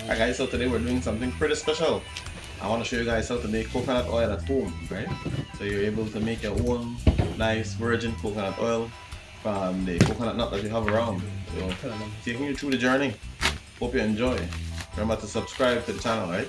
Alright guys, so today we're doing something pretty special. I want to show you guys how to make coconut oil at home, right? So you're able to make your own nice virgin coconut oil from the coconut nut that you have around. So taking you through the journey. Hope you enjoy. Remember to subscribe to the channel, right?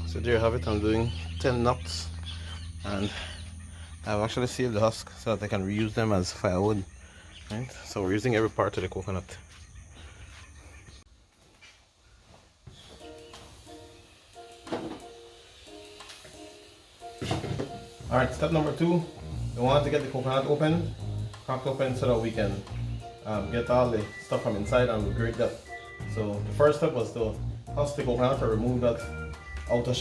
So there you have it. I'm doing 10 nuts, and I've actually sealed the husk so that I can reuse them as firewood, right? So we're using every part of the coconut. Alright, step number 2, we want to get the coconut open, cracked open, so that we can get all the stuff from inside and we'll grate that. So the first step was to husk the coconut or remove that outer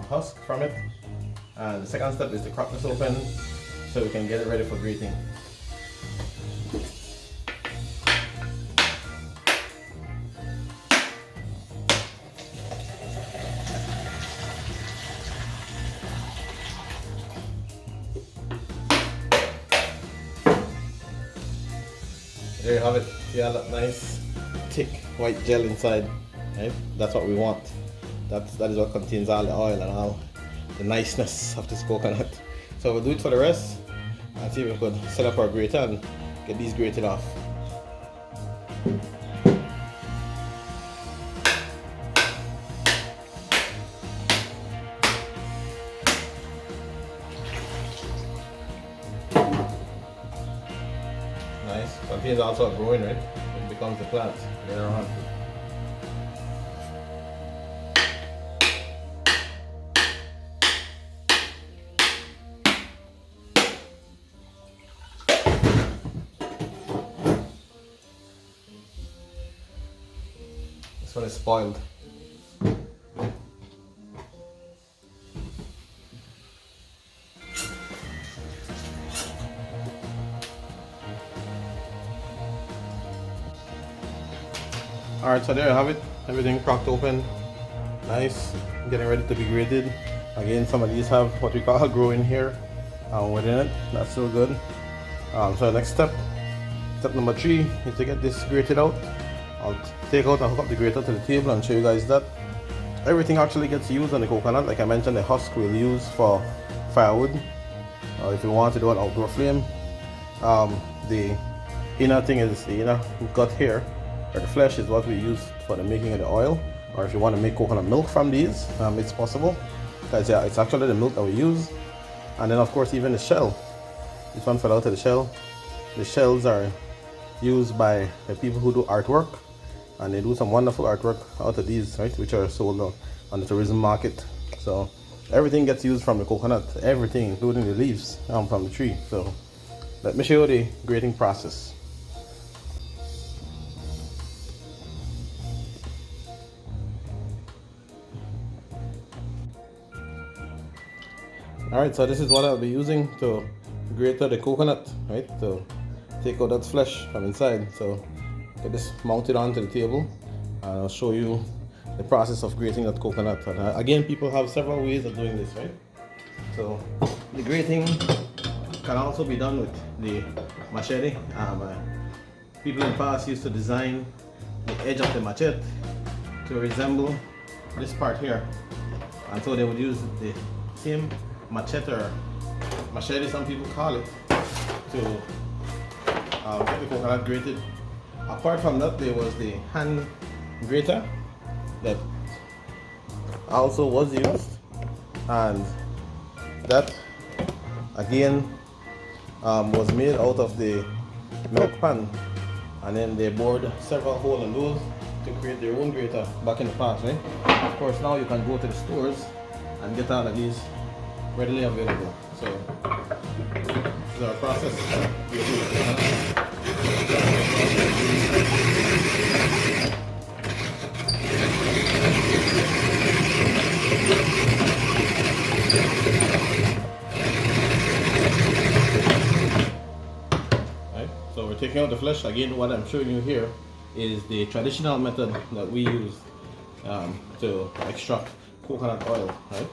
husk from it. And the second step is to crack this open so we can get it ready for grating. There you have it. See all that nice thick white gel inside, right? That's what we want. That is what contains all the oil and all the niceness of this coconut. So we'll do it for the rest and see if we could set up our grater and get these grated off. Nice. Contains also a growing, right? It becomes the plant later on. This one is spoiled. Alright, so there you have it. Everything cracked open. Nice. Getting ready to be grated. Again, some of these have what we call growing here within it. That's still good. So next step number 3 is to get this grated out. I'll take out and hook up the grater to the table and show you guys that. Everything actually gets used on the coconut. Like I mentioned, the husk we'll use for firewood. If you want to do an outdoor flame. The inner thing is the inner gut here, or the flesh is what we use for the making of the oil. Or if you want to make coconut milk from these, it's possible. Because yeah, it's actually the milk that we use. And then of course even the shell. This one fell out of the shell. The shells are used by the people who do artwork, and they do some wonderful artwork out of these, right, which are sold on the tourism market. So everything gets used from the coconut, everything including the leaves from the tree. So let me show you the grating process. Alright, so this is what I'll be using to grate the coconut, right? To take out that flesh from inside. So get this mounted onto the table and I'll show you the process of grating that coconut. And again, people have several ways of doing this, right? So the grating can also be done with the machete. People in the past used to design the edge of the machete to resemble this part here, and so they would use the same machete, or machete some people call it, to get the coconut grated. Apart from that, there was the hand grater, that also was used, and that again was made out of the milk pan, and then they bored several holes in those to create their own grater back in the past, right? Of course, now you can go to the stores and get all of these readily available. So this is our process. Right, so we're taking out the flesh. Again, what I'm showing you here is the traditional method that we use to extract coconut oil, right?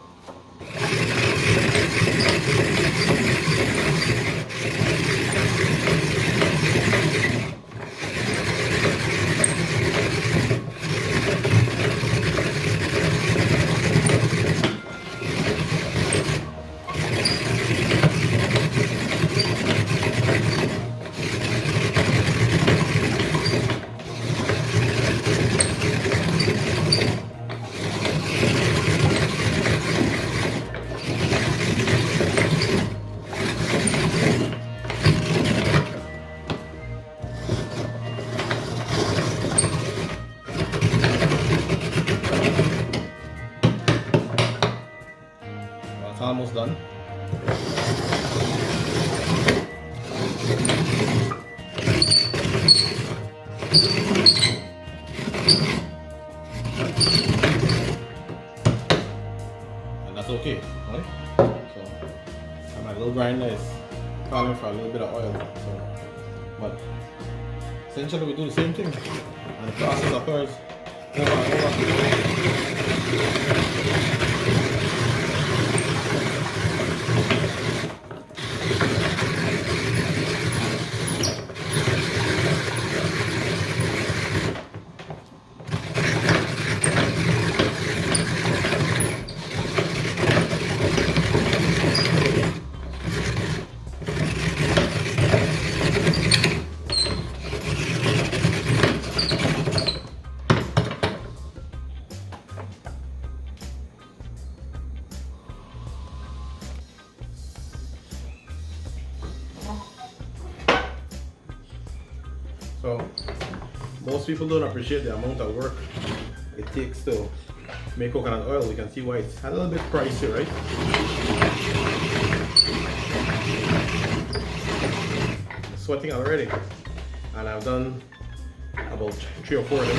It's almost done. And that's okay, right? So, and my little grinder is calling for a little bit of oil. So, but essentially we do the same thing, and the process occurs over and over. So most people don't appreciate the amount of work it takes to make coconut oil. We can see why it's a little bit pricey, right? Sweating already, and I've done about 3 or 4 of them.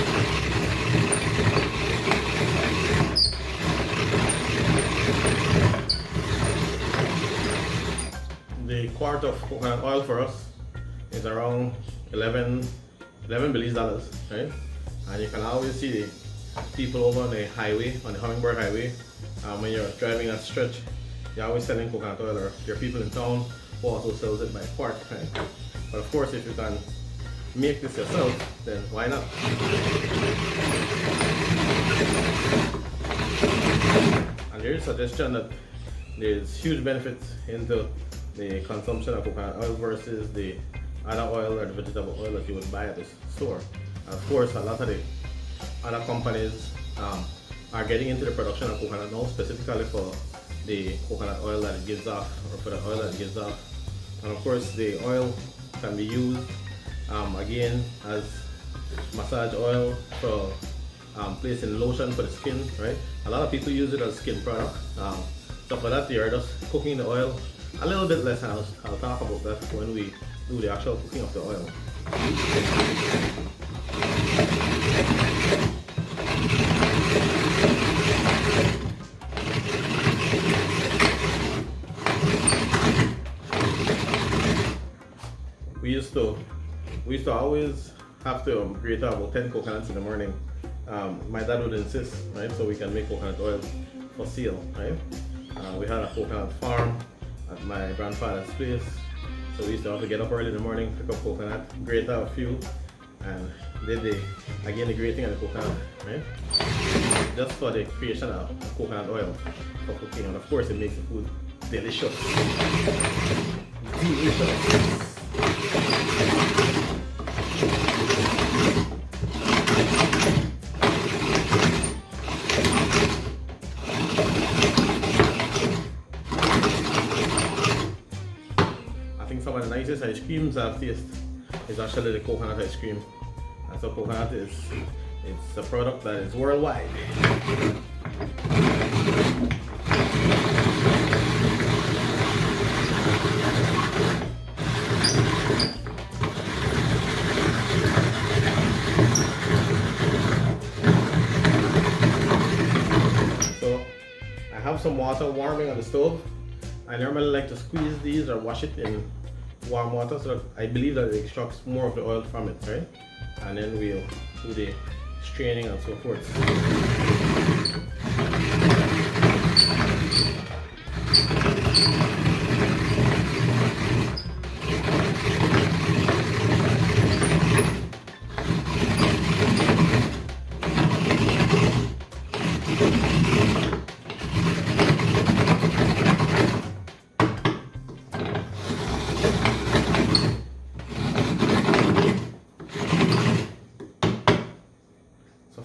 The quart of coconut oil for us is around 11 Belize dollars, right? And you can always see the people over on the highway, on the Hummingbird Highway. When you're driving that stretch, you're always selling coconut oil, or there are people in town who also sells it by quart, right? But of course, if you can make this yourself, then why not? And there is a suggestion that there's huge benefits into the consumption of coconut oil versus the other oil or the vegetable oil that you would buy at the store. And of course, a lot of the other companies are getting into the production of coconut now, specifically for the coconut oil that it gives off, or for the oil that it gives off. And of course, the oil can be used again as massage oil for placing lotion for the skin, right? A lot of people use it as skin product. So for that, you're just cooking the oil a little bit less, and I'll talk about that when we do the actual cooking of the oil. We used to always have to grate about 10 coconuts in the morning. My dad would insist, right, so we can make coconut oil for sale, right? We had a coconut farm at my grandfather's place, so we used to have to get up early in the morning, pick up coconut, grate out a few, and did the grating of the coconut, right? Just for the creation of coconut oil for cooking, and of course it makes the food delicious. Delicious. nicest ice creams I've tasted is actually the coconut ice cream. And so coconut is it's a product that is worldwide. So I have some water warming on the stove. I normally like to squeeze these or wash it in warm water so that I believe that it extracts more of the oil from it, right? And then we'll do the straining and so forth.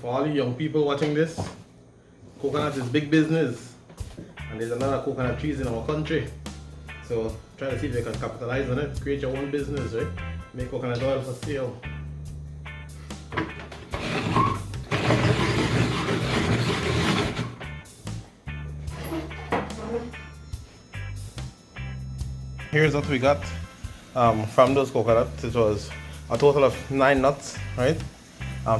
For all you young people watching this, coconut is big business, and there's a lot of coconut trees in our country. So try to see if you can capitalize on it, create your own business, right? Make coconut oil for sale. Here's what we got from those coconuts. It was a total of 9 nuts, right?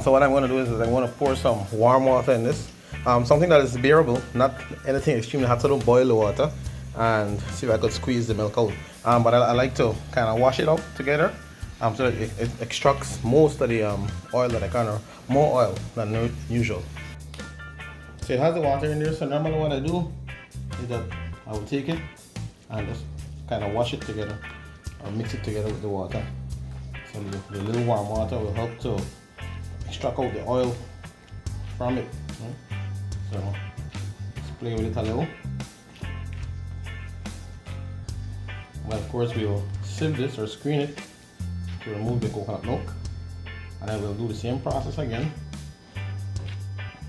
So what I'm going to do is I'm going to pour some warm water in this. Something that is bearable, not anything extremely hot, so don't boil the water. And see if I could squeeze the milk out. But I like to kind of wash it out together so that it extracts most of the oil that I can, or more oil than usual. So it has the water in there, so normally what I do is that I will take it and just kind of wash it together or mix it together with the water. So the little warm water will help to extract out the oil from it. Right? So just play with it a little. Well, of course we will sieve this or screen it to remove the coconut milk, and then we'll do the same process again,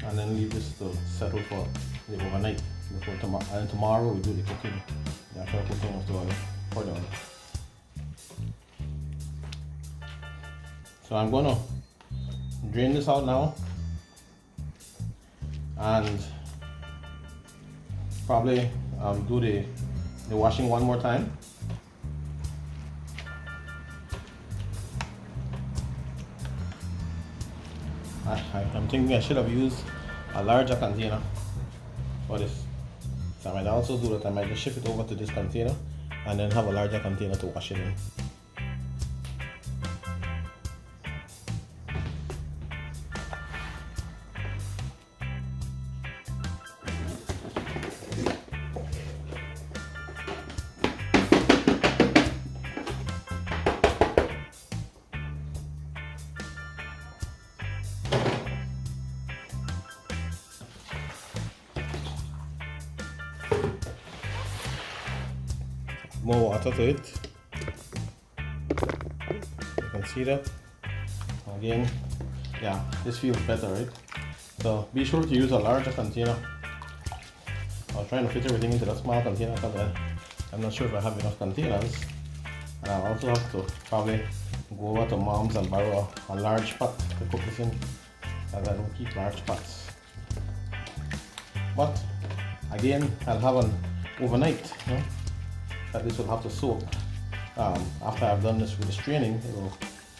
and then leave this to settle for the overnight before tomorrow. And tomorrow we do the cooking, the actual cooking of the oil for the oil. So I'm gonna drain this out now and probably do the washing one more time. I'm thinking I should have used a larger container for this. So I might also do that. I might just shift it over to this container and then have a larger container to wash it in. More water to it. You can see that. Again, yeah, this feels better, right? So be sure to use a larger container. I was trying to fit everything into that small container because I'm not sure if I have enough containers. And I'll also have to probably go over to Mom's and borrow a large pot to cook this in, because I don't keep large pots. But again, I'll have an overnight. You know? That this will have to soak. After I've done this with the straining, it will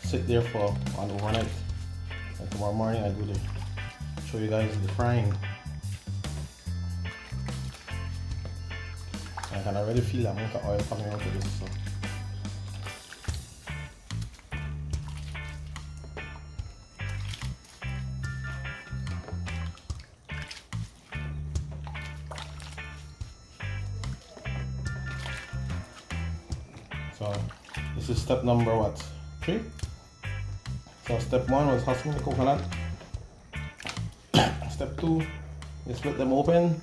sit there for an overnight. And tomorrow morning I do show you guys the frying. I can already feel the amount of oil coming out of this. So this is step number 3. So step 1 was husking the coconut. Step 2 is split them open.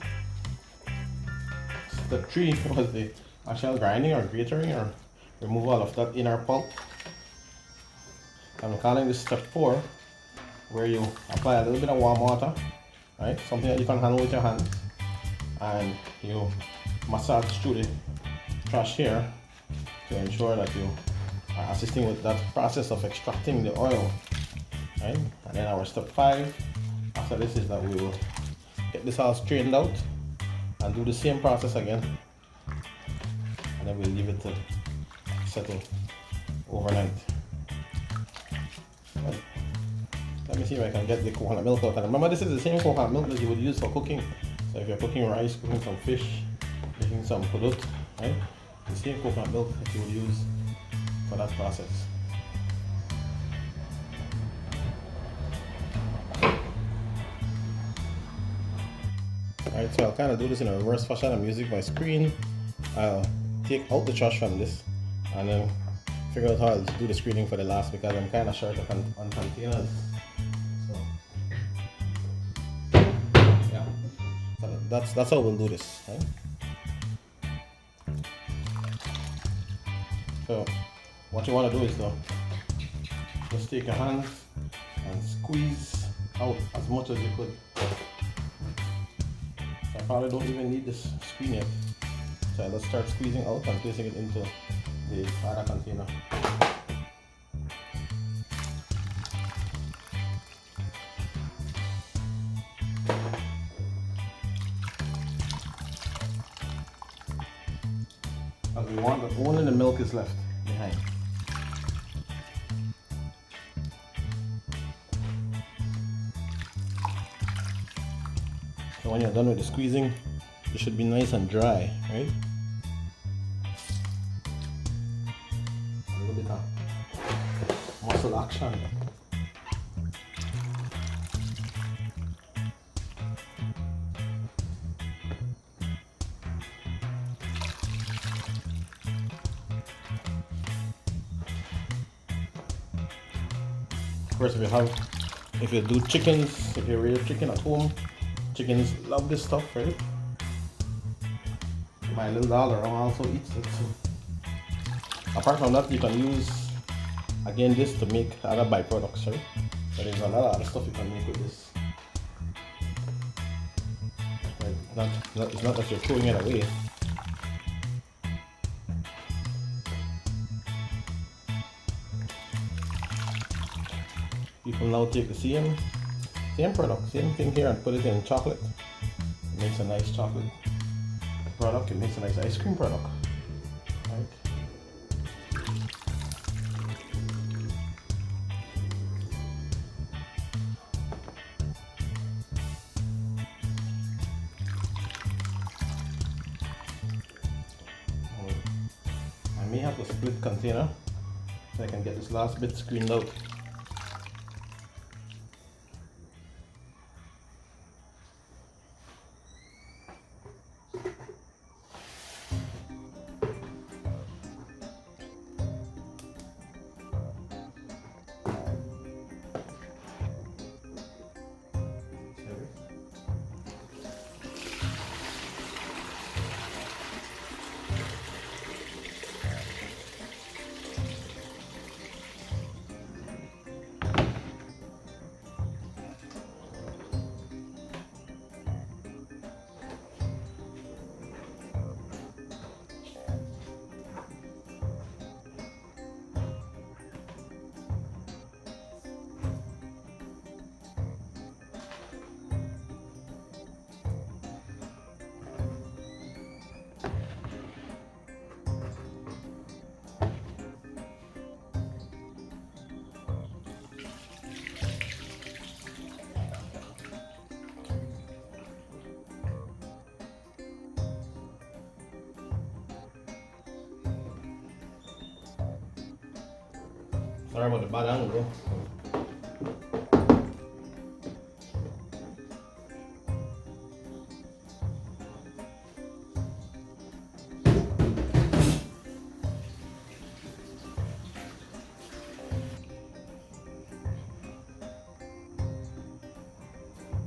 Step 3 was the actual grinding or grating or removal of that inner pulp. I'm calling this step 4, where you apply a little bit of warm water, right? Something that you can handle with your hands, and you massage through the trash here to ensure that you assisting with that process of extracting the oil, right? And then our step 5 after this is that we will get this all strained out and do the same process again, and then we'll leave it to settle overnight. Right. Let me see if I can get the coconut milk out. And remember, this is the same coconut milk that you would use for cooking. So if you're cooking rice, cooking some fish, making some pudut, right? The same coconut milk that you would use for that process. Alright, so I'll kind of do this in a reverse fashion. I'm using my screen. I'll take out the trash from this and then figure out how I'll do the screening for the last, because I'm kind of short on containers. So yeah, so that's how we'll do this, right? So what you want to do is though, just take your hands and squeeze out as much as you could. So I probably don't even need this screen yet. So let's start squeezing out and placing it into the other container. As we want that only the milk is left behind. So when you're done with the squeezing, it should be nice and dry, right? A little bit of muscle action. Of course, if you do chickens, if you rear chicken at home, chickens love this stuff, right? My little dog around also eats it. So apart from that, you can use again this to make other byproducts, right? So there's a lot of other stuff you can make with this. Right? It's not that you're throwing it away. People now take the same product, same thing here, and put it in chocolate. It makes a nice chocolate product. It makes a nice ice cream product, right? I may have to split container so I can get this last bit screened out. Sorry about the bad angle.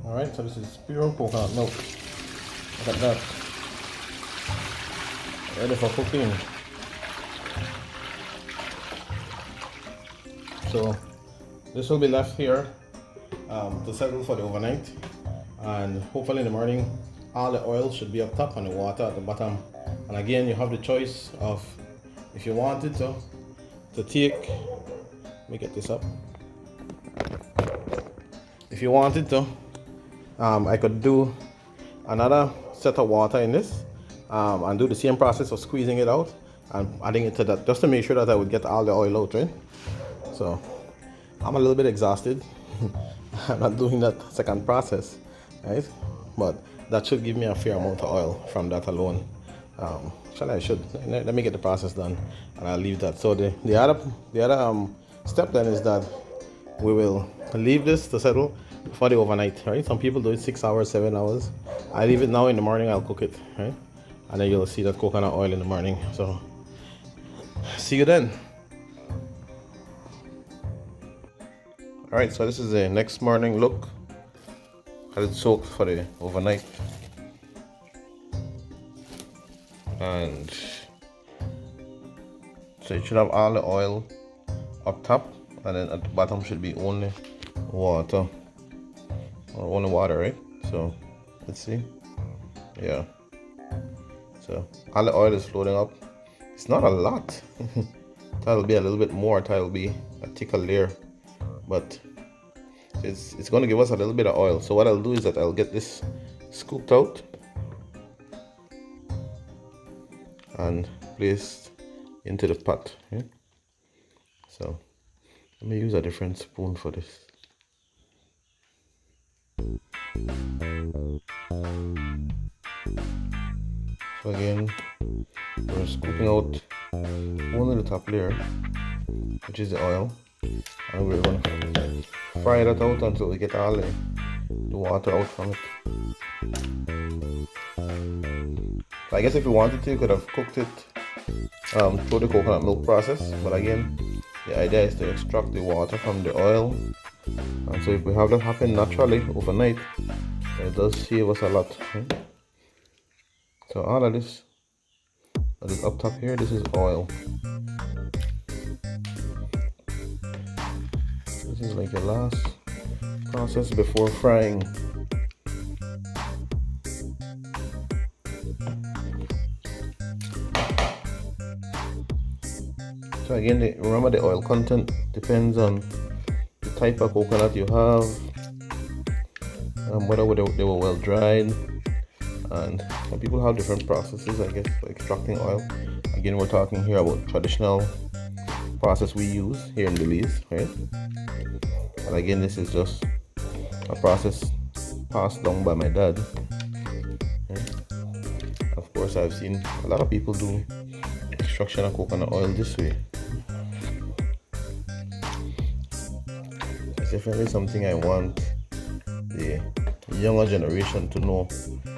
Alright, so this is pure coconut milk. Look at that. Ready for cooking. So this will be left here to settle for the overnight, and hopefully in the morning all the oil should be up top and the water at the bottom. And again, you have the choice of, if you wanted to to take, let me get this up. If you wanted to, I could do another set of water in this and do the same process of squeezing it out and adding it to that, just to make sure that I would get all the oil out, right? So I'm a little bit exhausted. I'm not doing that second process, right? But that should give me a fair amount of oil from that alone. I should let me get the process done and I'll leave that. So the other step then is that we will leave this to settle for the overnight, right? Some people do it 6 hours, 7 hours. I leave it now. In the morning I'll cook it, right? And then you'll see that coconut oil in the morning. So see you then. All right, so this is the next morning look. Had it soaked for the overnight, and so it should have all the oil up top, and then at the bottom should be only water, or only water, right? So let's see. Yeah, so all the oil is floating up. It's not a lot. That'll be a little bit more. That'll be a thicker layer, but it's going to give us a little bit of oil. So what I'll do is that I'll get this scooped out and placed into the pot. Yeah? So let me use a different spoon for this. So again, we're scooping out only the top layer, which is the oil, and we're going to fry that out until we get all the water out from it. So I guess if you wanted to, you could have cooked it through the coconut milk process, but again, the idea is to extract the water from the oil, and so if we have that happen naturally overnight, it does save us a lot, right? So all of this that is up top here, this is oil. This is like the last process before frying. So again, remember the oil content depends on the type of coconut you have, whether they were well dried, and some people have different processes, I guess, for extracting oil. Again, we're talking here about traditional process we use here in Belize, right? And again, this is just a process passed down by my dad. Right? Of course, I've seen a lot of people do extraction of coconut oil this way. It's definitely something I want the younger generation to know,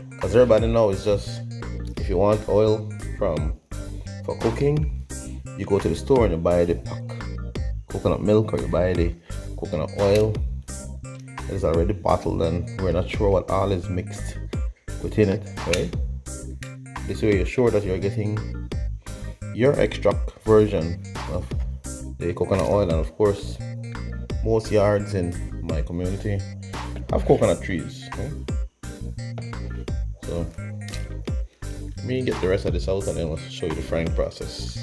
because everybody now is just, if you want oil for cooking, you go to the store and you buy the pack coconut milk, or you buy the coconut oil. It is already bottled and we're not sure what all is mixed within it, right? This way you're sure that you're getting your extract version of the coconut oil. And of course, most yards in my community have coconut trees, right? So let me get the rest of this out and then I'll show you the frying process.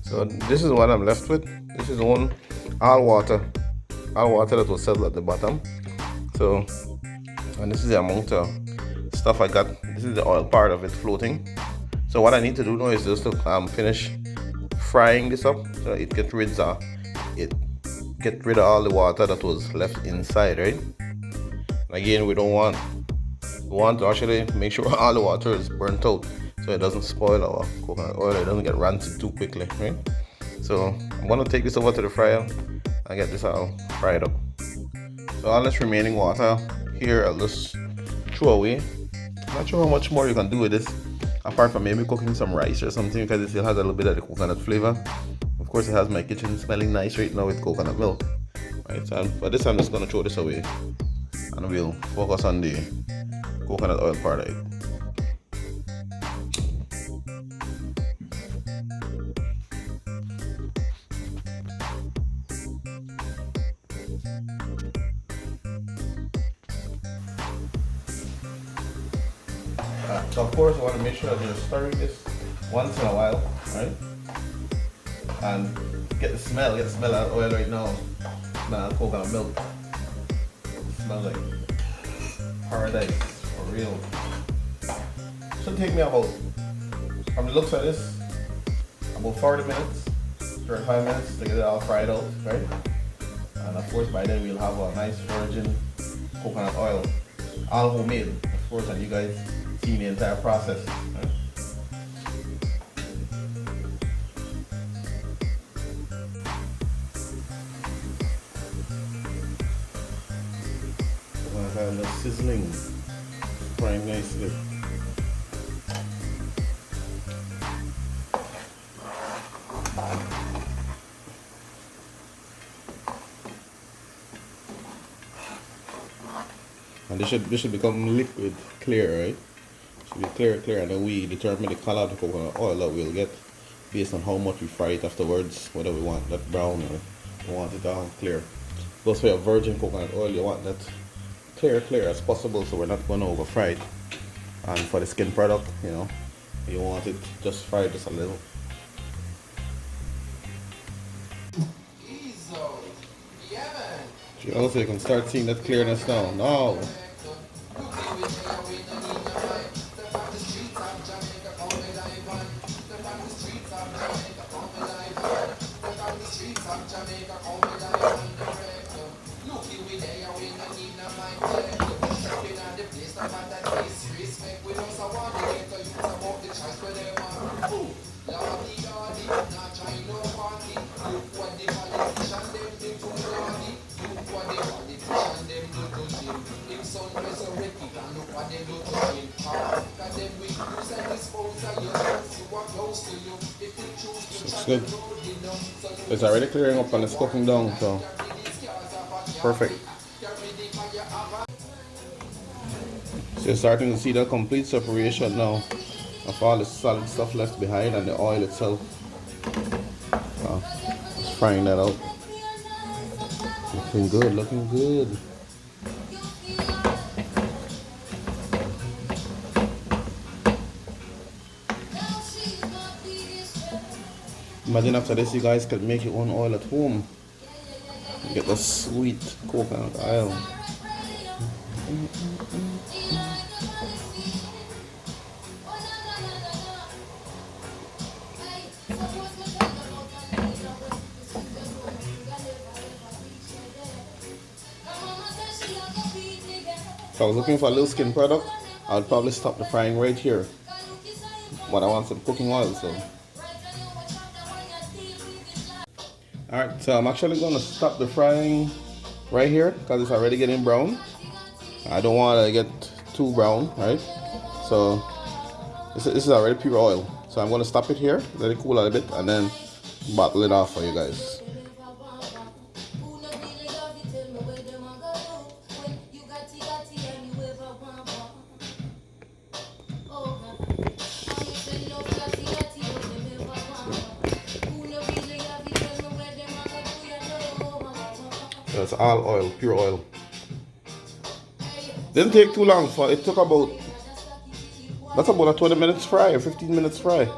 So this is what I'm left with. This is all water that was settled at the bottom. So, and this is the amount of stuff I got. This is the oil part of it floating. So what I need to do now is just to finish frying this up, so it get rid of all the water that was left inside, right? And again, we want to actually make sure all the water is burnt out, so it doesn't spoil our coconut oil, it doesn't get rancid too quickly, right? So I'm going to take this over to the fryer and get this all fried up. So all this remaining water here, I'll just throw away. Not sure how much more you can do with this, apart from maybe cooking some rice or something, because it still has a little bit of the coconut flavor. Of course, it has my kitchen smelling nice right now with coconut milk, right? So for this, I'm just going to throw this away and we'll focus on the coconut oil part of it. So of course, I want to make sure that you're stirring this once in a while, right? and get the smell of that oil right now. Smell of coconut milk. It smells like paradise for real. Should take me about, from the looks of this, about 40 minutes, 35 minutes to get it all fried out, right? And of course by then we'll have a nice virgin coconut oil, all homemade, of course, and you guys see the entire process. Right? So I have the sizzling, frying nicely. And this should become liquid, clear, right? Should be clear, and then we determine the color of the coconut oil that we'll get based on how much we fry it afterwards, whether we want that brown or we want it all clear. Goes for your virgin coconut oil, you want that clear as possible, so we're not going to over fry it. And for the skin product, you know, you want it just fried just a little. Also, you can start seeing that clearness now. Now. Looks good. It's already clearing up and it's cooking down, so perfect. So you're starting to see the complete separation now of all the solid stuff left behind and the oil itself. Just frying that out. Looking good, looking good. Imagine after this you guys could make your own oil at home. Get the sweet coconut oil. If I was looking for a little skin product, I would probably stop the frying right here. But I want some cooking oil, so. Alright, so I'm actually going to stop the frying right here because it's already getting brown. I don't want to get too brown, right? So this is already pure oil. So I'm going to stop it here, let it cool a little bit, and then bottle it off for you guys. That's all oil, pure oil. Didn't take too long. It took about, that's about a 20 minutes fry or 15 minutes fry.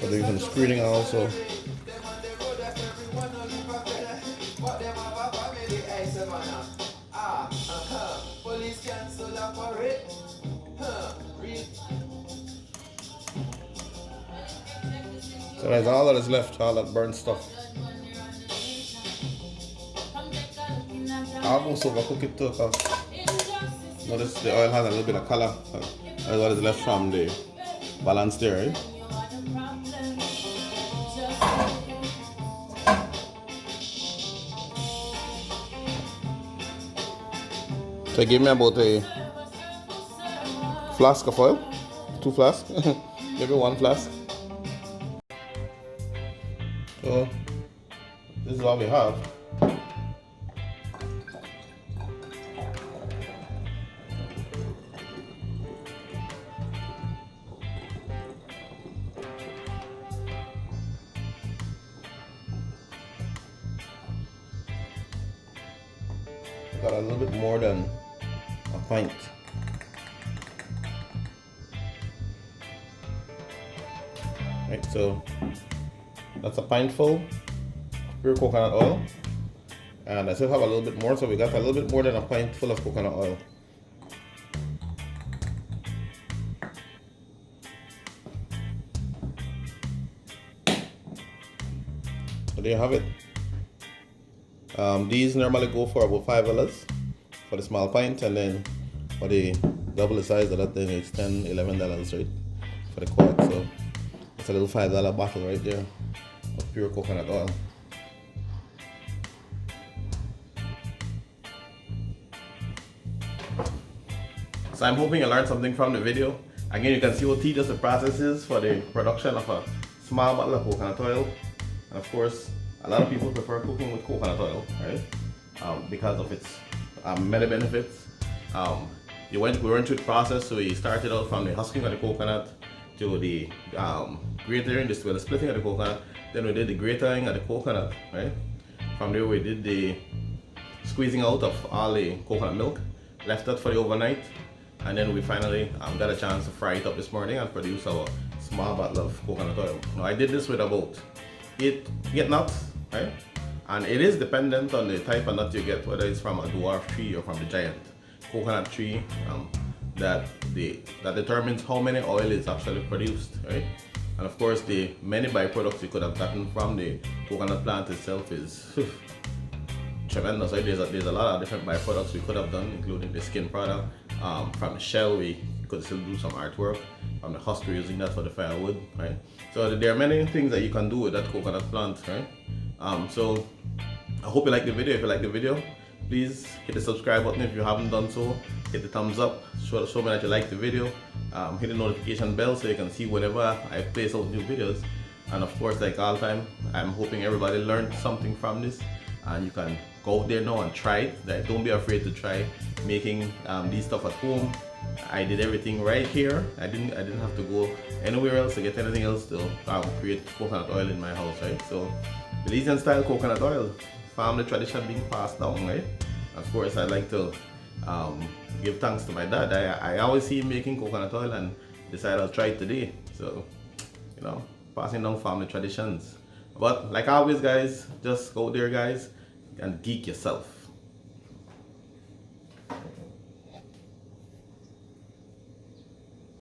But there's some screening also. So that's all that is left, all that burnt stuff. I almost overcook it too, because notice the oil has a little bit of color. That's what is left from the balance there, right? So give me about a flask of oil, 2 flasks, maybe 1 flask. So this is all we have. got a little bit more than a pint. Right, so that's a pint full of pure coconut oil, and I still have a little bit more, so we got a little bit more than a pint full of coconut oil. So there you have it. These normally go for about $5 for the small pint, and then for the double the size of that, then it's $10, $11, right, for the quart. So it's a little $5 bottle right there of pure coconut oil. So I'm hoping you learned something from the video. Again, you can see how tedious the process is for the production of a small bottle of coconut oil. And of course, a lot of people prefer cooking with coconut oil, right? Because of its many benefits. We went through the process, so we started out from the husking of the coconut to the grating, the splitting of the coconut. Then we did the grating of the coconut, right? From there we did the squeezing out of all the coconut milk, left that for the overnight, and then we finally got a chance to fry it up this morning and produce our small bottle of coconut oil. Now I did this with about 8 nuts, right? And it is dependent on the type of nut you get, whether it's from a dwarf tree or from the giant coconut tree, that determines how many oil is actually produced, right? And of course, the many byproducts you could have gotten from the coconut plant itself is tremendous, right? There's a lot of different byproducts we could have done, including the skin product. From the shell, we could still do some artwork. From the husk, we're using that for the firewood, right? So there are many things that you can do with that coconut plant, right? So I hope you like the video. If you like the video, please hit the subscribe button if you haven't done so. Hit the thumbs up, show me that you like the video. Hit the notification bell so you can see whenever I place out new videos. And of course, like all time, I'm hoping everybody learned something from this, and you can go out there now and try it. Like, don't be afraid to try making these stuff at home. I did everything right here. I didn't have to go anywhere else to get anything else to create coconut oil in my house, right? So Belizean style coconut oil, family tradition being passed down, right? Of course, I like to give thanks to my dad. I always see him making coconut oil and decided I'll try it today. So, you know, passing down family traditions. But like always, guys, just go there, guys, and geek yourself.